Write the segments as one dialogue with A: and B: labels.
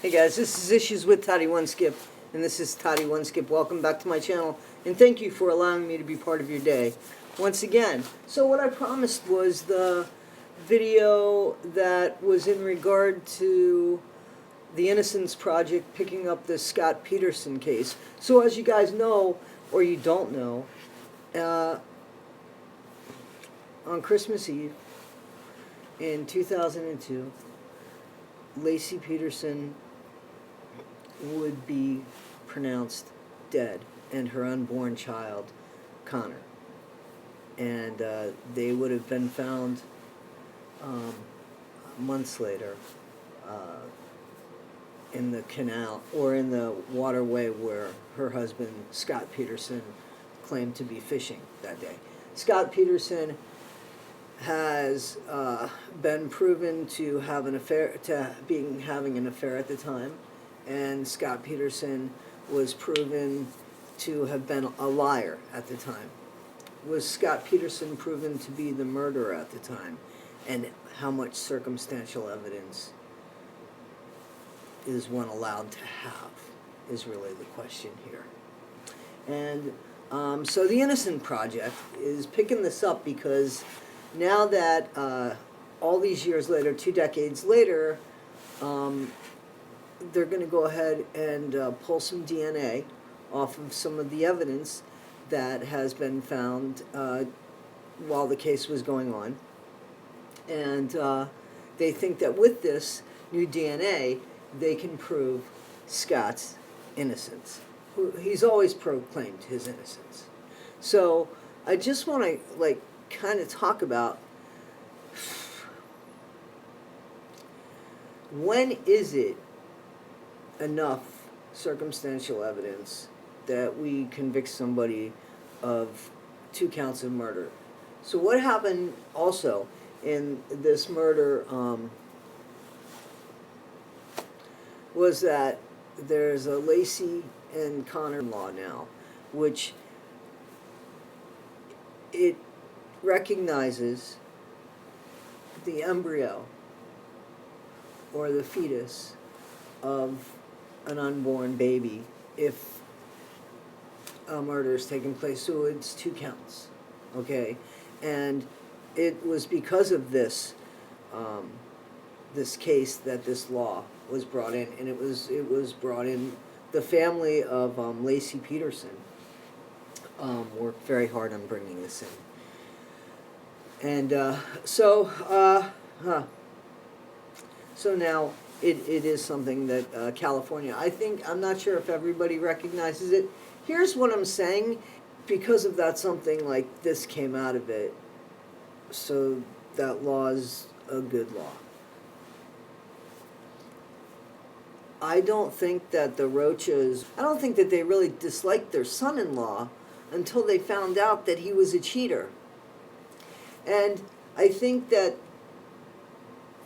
A: Hey guys, this is Issues with Toddy One Skip, and this is Toddy One Skip. Welcome back to my channel, and thank you for allowing me to be part of your day once again. So what I promised was the video that was in regard to the Innocence Project picking up the Scott Peterson case. So as you guys know, or you don't know, on Christmas Eve in 2002, Lacey Peterson would be pronounced dead, and her unborn child, Connor. And they would have been found months later in the canal, or in the waterway where her husband, Scott Peterson, claimed to be fishing that day. Scott Peterson has been proven to have an affair, having an affair at the time, and Scott Peterson was proven to have been a liar at the time. Was Scott Peterson proven to be the murderer at the time? And how much circumstantial evidence is one allowed to have is really the question here. And so the Innocence Project is picking this up because now that all these years later, 2 decades later, they're going to go ahead and pull some DNA off of some of the evidence that has been found while the case was going on. And they think that with this new DNA, they can prove Scott's innocence. He's always proclaimed his innocence. So I just want to kind of talk about, when is it enough circumstantial evidence that we convict somebody of 2 counts of murder? So what happened also in this murder was that there's a Lacey and Connor law now, which it recognizes the embryo or the fetus of an unborn baby if a murder is taking place. So it's 2 counts, okay? And it was because of this this case that this law was brought in, and it was brought in. The family of Lacey Peterson worked very hard on bringing this in, and so now it is something that California, I'm not sure if everybody recognizes it. Here's what I'm saying: because of that, something like this came out of it, so that law is a good law. I don't think that the Roaches, I don't think that they really disliked their son-in-law until they found out that he was a cheater. And I think that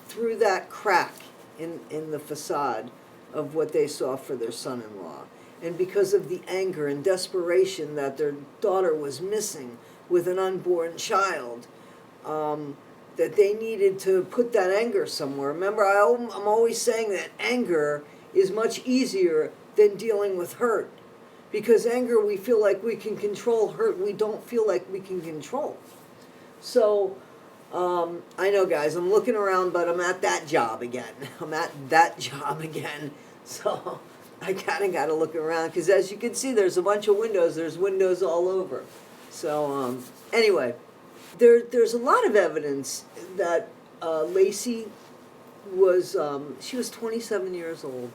A: through that crack in the facade of what they saw for their son-in-law, and because of the anger and desperation that their daughter was missing with an unborn child, that they needed to put that anger somewhere. Remember, I'm always saying that anger is much easier than dealing with hurt, because anger, we feel like we can control. Hurt, we don't feel like we can control. So I know, guys, I'm looking around, but I'm at that job again. So I kind of got to look around, because as you can see, there's a bunch of windows. There's windows all over. So anyway, there's a lot of evidence that Lacey was, she was 27 years old.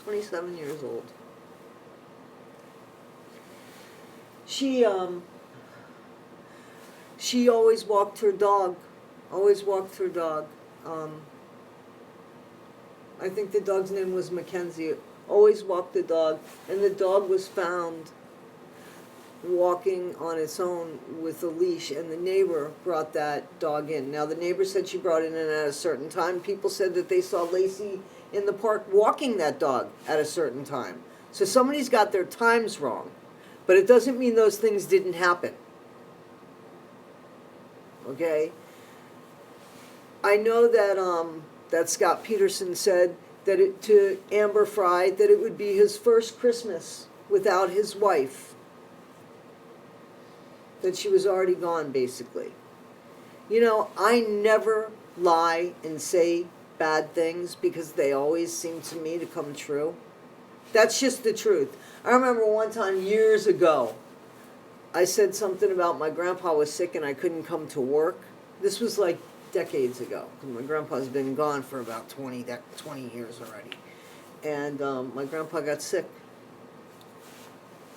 A: 27 years old. She always walked her dog. Always walked her dog. I think the dog's name was Mackenzie. Always walked the dog, and the dog was found walking on its own with a leash, and the neighbor brought that dog in. Now, the neighbor said she brought it in at a certain time. People said that they saw Lacey in the park walking that dog at a certain time. So somebody's got their times wrong, but it doesn't mean those things didn't happen. Okay? I know that that Scott Peterson said to Amber Fry that it would be his first Christmas without his wife. That she was already gone, basically. You know, I never lie and say bad things because they always seem to me to come true. That's just the truth. I remember one time years ago, I said something about my grandpa was sick and I couldn't come to work. This was like decades ago. My grandpa's been gone for about 20 years already. And my grandpa got sick.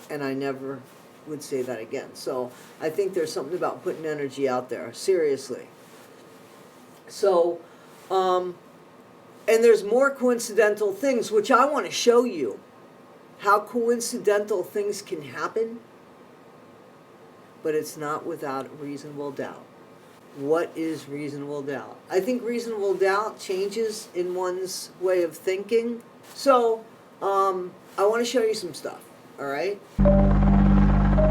A: And I never would say that again. So I think there's something about putting energy out there, seriously. So, and there's more coincidental things, which I want to show you how coincidental things can happen, but it's not without reasonable doubt. What is reasonable doubt? I think reasonable doubt changes in one's way of thinking. So, I want to show you some stuff, all right?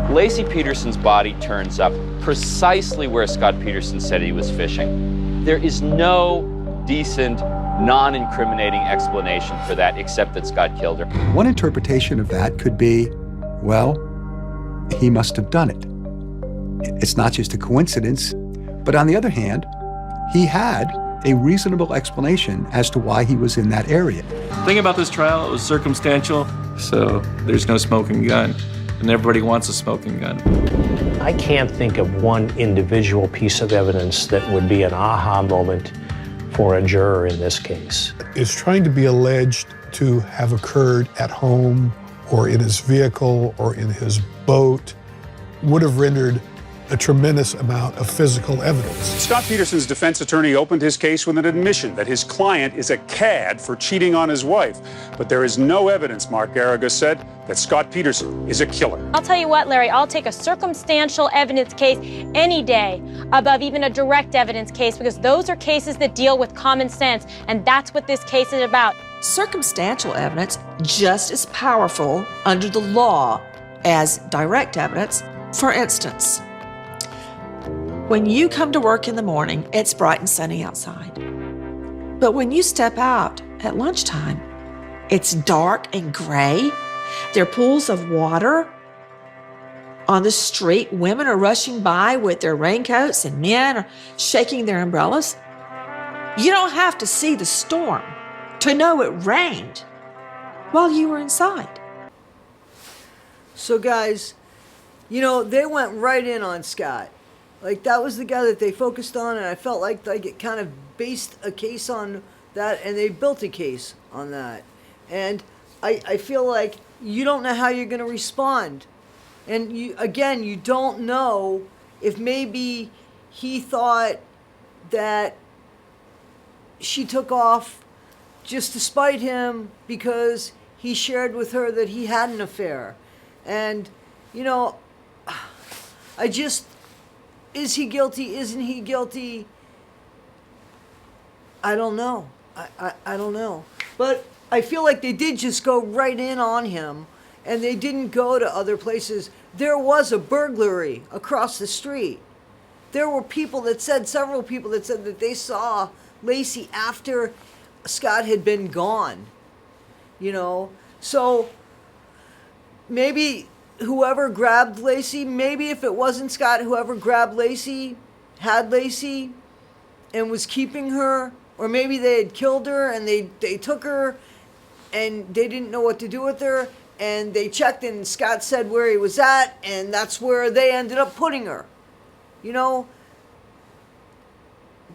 B: Laci Peterson's body turns up precisely where Scott Peterson said he was fishing. There is no decent, non-incriminating explanation for that except that Scott killed her.
C: One interpretation of that could be, well, he must have done it. It's not just a coincidence, but on the other hand, he had a reasonable explanation as to why he was in that area.
D: The thing about this trial, it was circumstantial, so there's no smoking gun. And everybody wants a smoking gun.
E: I can't think of one individual piece of evidence that would be an aha moment for a juror in this case.
F: Is trying to be alleged to have occurred at home or in his vehicle or in his boat would have rendered a tremendous amount of physical evidence.
G: Scott Peterson's defense attorney opened his case with an admission that his client is a cad for cheating on his wife. But there is no evidence, Mark Garrigus said, that Scott Peterson is a killer.
H: I'll tell you what, Larry, I'll take a circumstantial evidence case any day above even a direct evidence case, because those are cases that deal with common sense, and that's what this case is about.
I: Circumstantial evidence just as powerful under the law as direct evidence. For instance, when you come to work in the morning, it's bright and sunny outside. But when you step out at lunchtime, it's dark and gray. There are pools of water on the street. Women are rushing by with their raincoats and men are shaking their umbrellas. You don't have to see the storm to know it rained while you were inside.
A: So guys, you know, they went right in on Scott. Like, that was the guy that they focused on, and I felt like it kind of based a case on that, and they built a case on that. And I feel like you don't know how you're going to respond. And you don't know if maybe he thought that she took off just to spite him because he shared with her that he had an affair. And, you know, is he guilty? Isn't he guilty? I don't know. I don't know. But I feel like they did just go right in on him, and they didn't go to other places. There was a burglary across the street. There were several people that said that they saw Laci after Scott had been gone. You know? So maybe whoever grabbed Laci, maybe if it wasn't Scott, whoever grabbed Laci had Laci and was keeping her, or maybe they had killed her and they took her and they didn't know what to do with her, and they checked and Scott said where he was at, and that's where they ended up putting her. You know,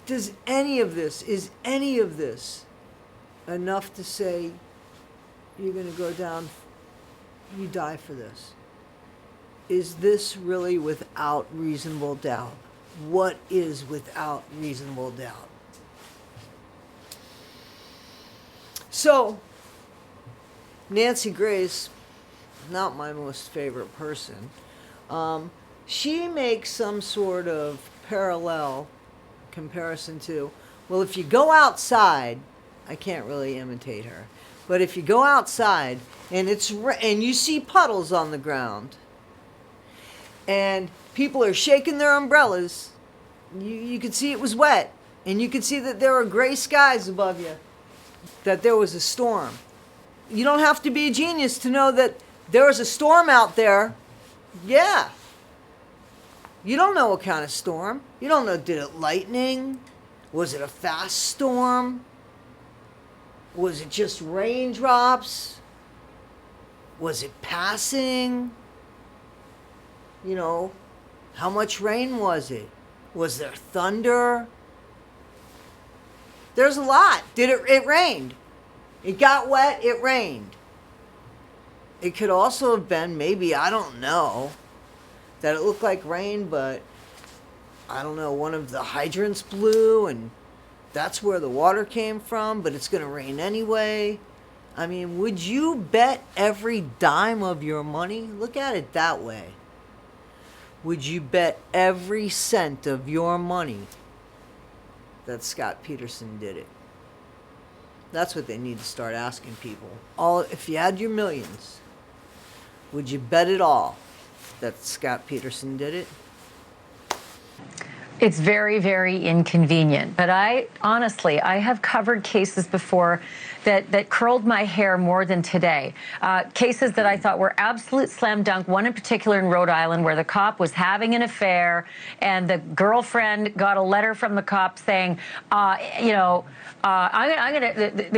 A: is any of this enough to say you're going to go down, you die for this? Is this really without reasonable doubt? What is without reasonable doubt? So, Nancy Grace, not my most favorite person, she makes some sort of parallel comparison to, well, if you go outside, I can't really imitate her, but if you go outside and and you see puddles on the ground, and people are shaking their umbrellas, you could see it was wet, and you could see that there were gray skies above you, that there was a storm. You don't have to be a genius to know that there was a storm out there. Yeah. You don't know what kind of storm. You don't know, did it lightning? Was it a fast storm? Was it just raindrops? Was it passing? You know, how much rain was it? Was there thunder? There's a lot. It rained. It got wet, it rained. It could also have been, maybe, I don't know, that it looked like rain, but I don't know, one of the hydrants blew and that's where the water came from, but it's going to rain anyway. I mean, would you bet every dime of your money? Look at it that way. Would you bet every cent of your money that Scott Peterson did it? That's what they need to start asking people. If you had your millions, would you bet it all that Scott Peterson did it?
J: It's very, very inconvenient. But I have covered cases before that curled my hair more than today. Cases that I thought were absolute slam dunk. One in particular in Rhode Island where the cop was having an affair and the girlfriend got a letter from the cop saying, the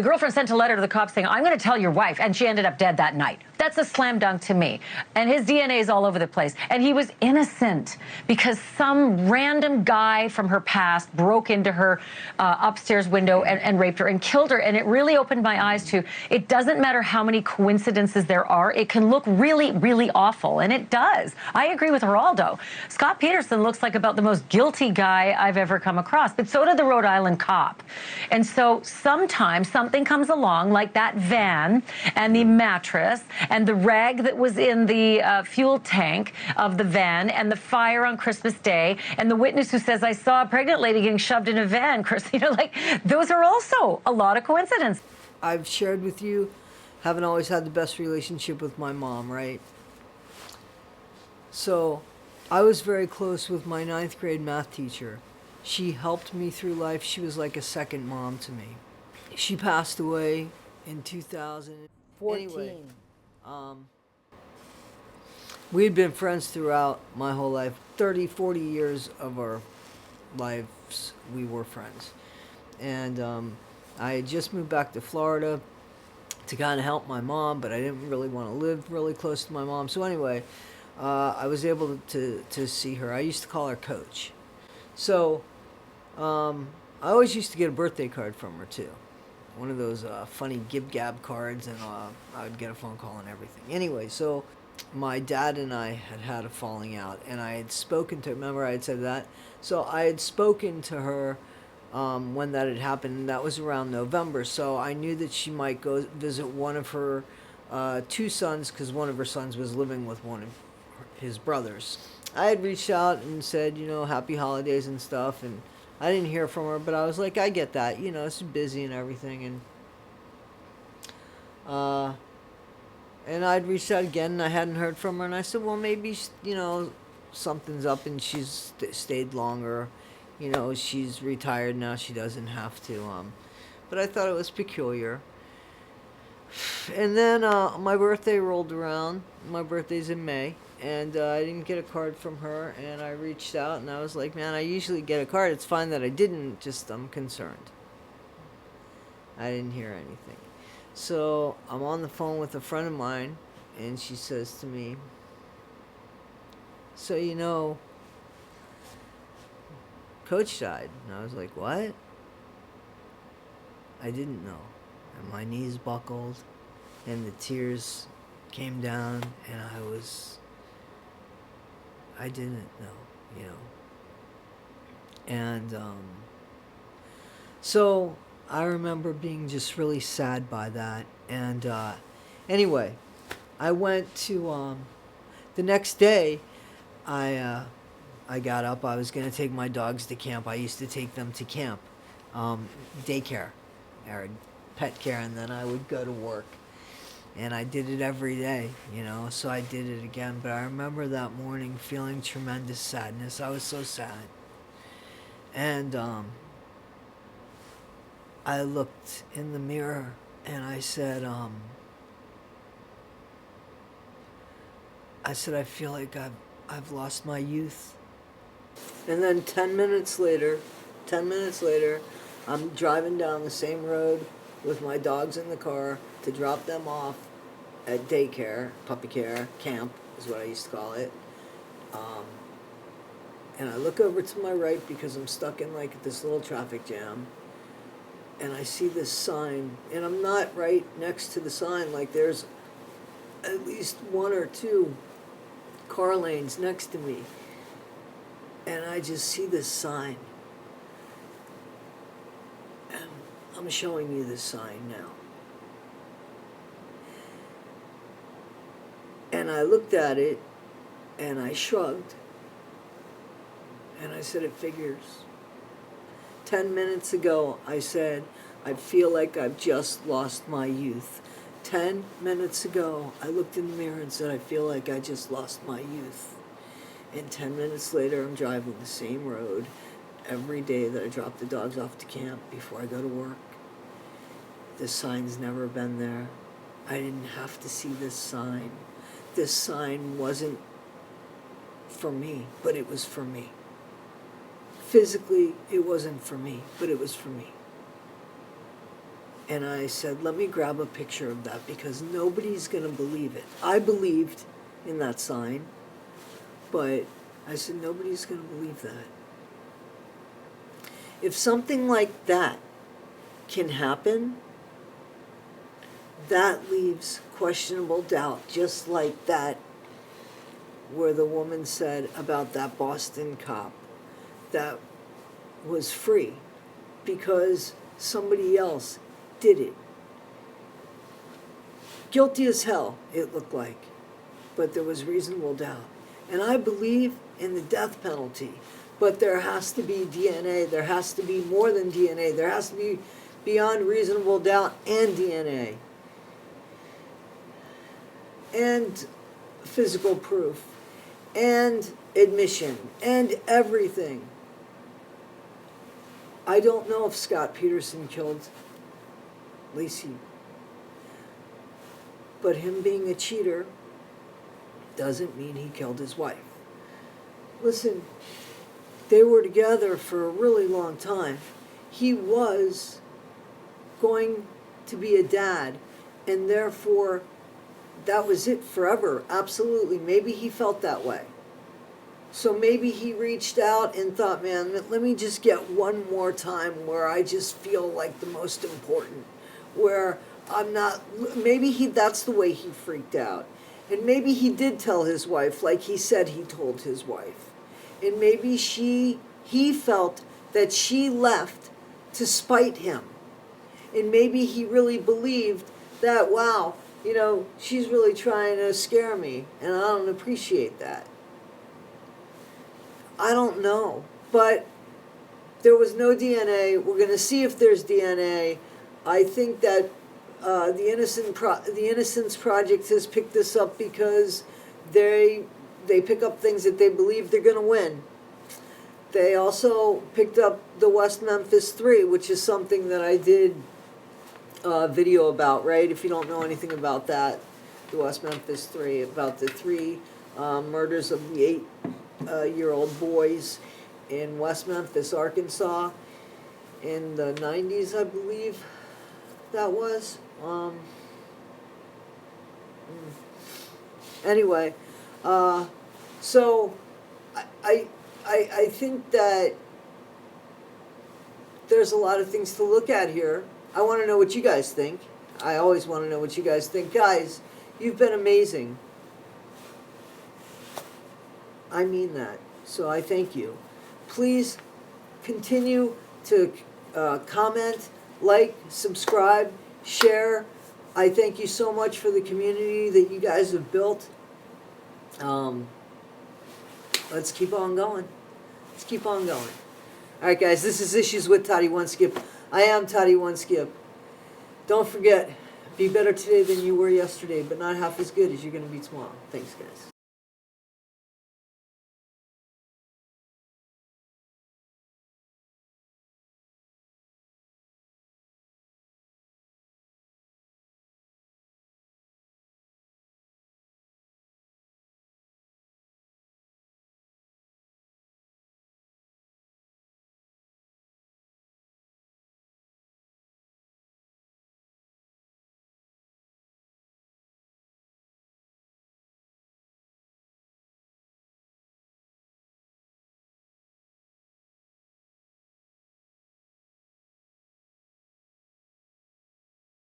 J: girlfriend sent a letter to the cop saying, I'm going to tell your wife. And she ended up dead that night. That's a slam dunk to me. And his DNA is all over the place. And he was innocent because some random guy from her past broke into her upstairs window and raped her and killed her. And it really opened my eyes to, it doesn't matter how many coincidences there are. It can look really, really awful. And it does. I agree with Geraldo. Scott Peterson looks like about the most guilty guy I've ever come across. But so did the Rhode Island cop. And so sometimes something comes along like that van and the mattress and the rag that was in the fuel tank of the van and the fire on Christmas Day and the witness who says, I saw a pregnant lady getting shoved in a van. Those are also a lot of coincidence.
A: I've shared with you, haven't always had the best relationship with my mom, right? So I was very close with my 9th grade math teacher. She helped me through life. She was like a second mom to me. She passed away in 2014. Anyway, we had been friends throughout my whole life. 30, 40 years of our lives, we were friends. And I had just moved back to Florida to kind of help my mom, but I didn't really want to live really close to my mom. So anyway, I was able to see her. I used to call her Coach. So I always used to get a birthday card from her too. One of those funny gib-gab cards, and I would get a phone call and everything. Anyway, so my dad and I had a falling out, and I had spoken to her. Remember I had said that? So I had spoken to her when that had happened, and that was around November. So I knew that she might go visit one of her 2 sons, because one of her sons was living with one of his brothers. I had reached out and said, happy holidays and stuff, and I didn't hear from her, but I was like, I get that, she's busy and everything, and I'd reached out again, and I hadn't heard from her, and I said, well, maybe, something's up, and she's stayed longer, she's retired now, she doesn't have to, but I thought it was peculiar. And then my birthday rolled around. My birthday's in May, and I didn't get a card from her, and I reached out, and I was like, man, I usually get a card. It's fine that I didn't, just I'm concerned. I didn't hear anything. So I'm on the phone with a friend of mine, and she says to me, so Coach died. And I was like, what? I didn't know. And my knees buckled, and the tears came down, and I didn't know, And so I remember being just really sad by that. And anyway, I went to, the next day, I got up. I was going to take my dogs to camp. I used to take them to camp, daycare, or pet care, and then I would go to work. And I did it every day, so I did it again. But I remember that morning feeling tremendous sadness. I was so sad. And I looked in the mirror and I said, I feel like I've lost my youth. And then 10 minutes later, I'm driving down the same road with my dogs in the car to drop them off at daycare, puppy care, camp is what I used to call it. And I look over to my right because I'm stuck in like this little traffic jam. And I see this sign, and I'm not right next to the sign, like there's at least 1 or 2 car lanes next to me. And I just see this sign. And I'm showing you this sign now. And I looked at it, and I shrugged. And I said, it figures. 10 minutes ago, I said, I feel like I've just lost my youth. 10 minutes ago, I looked in the mirror and said, I feel like I just lost my youth. And 10 minutes later, I'm driving the same road every day that I drop the dogs off to camp before I go to work. This sign's never been there. I didn't have to see this sign. This sign wasn't for me, but it was for me. Physically, it wasn't for me, but it was for me. And I said, let me grab a picture of that because nobody's going to believe it. I believed in that sign, but I said, nobody's going to believe that. If something like that can happen, that leaves questionable doubt, just like that where the woman said about that Boston cop that was free because somebody else did it. Guilty as hell, it looked like, but there was reasonable doubt. And I believe in the death penalty, but there has to be DNA. There has to be more than DNA. There has to be beyond reasonable doubt and DNA. And physical proof. And admission. And everything. I don't know if Scott Peterson killed Lacey. But him being a cheater doesn't mean he killed his wife. Listen, they were together for a really long time. He was going to be a dad, and therefore that was it forever. Absolutely. Maybe he felt that way. So maybe he reached out and thought, man, let me just get one more time where I just feel like the most important, where I'm not, maybe that's the way he freaked out. And maybe he did tell his wife, like he said he told his wife. And maybe he felt that she left to spite him. And maybe he really believed that, wow, you know, she's really trying to scare me, and I don't appreciate that. I don't know, but there was no DNA. We're going to see if there's DNA. I think that the Innocence Project has picked this up because they pick up things that they believe they're going to win. They also picked up the West Memphis 3, which is something that I did a video about, right? If you don't know anything about that, the West Memphis 3, about the 3 murders of the 8-year-old boys in West Memphis, Arkansas, in the 90s, I believe that was. Anyway, so I think that there's a lot of things to look at here. I want to know what you guys think. I always want to know what you guys think. Guys, you've been amazing. I mean that. So I thank you. Please continue to comment, like, subscribe, share. I thank you so much for the community that you guys have built. Let's keep on going. Let's keep on going. All right, guys, this is Issues with Toddy One Skip. I am Toddy One Skip. Don't forget, be better today than you were yesterday, but not half as good as you're going to be tomorrow. Thanks, guys.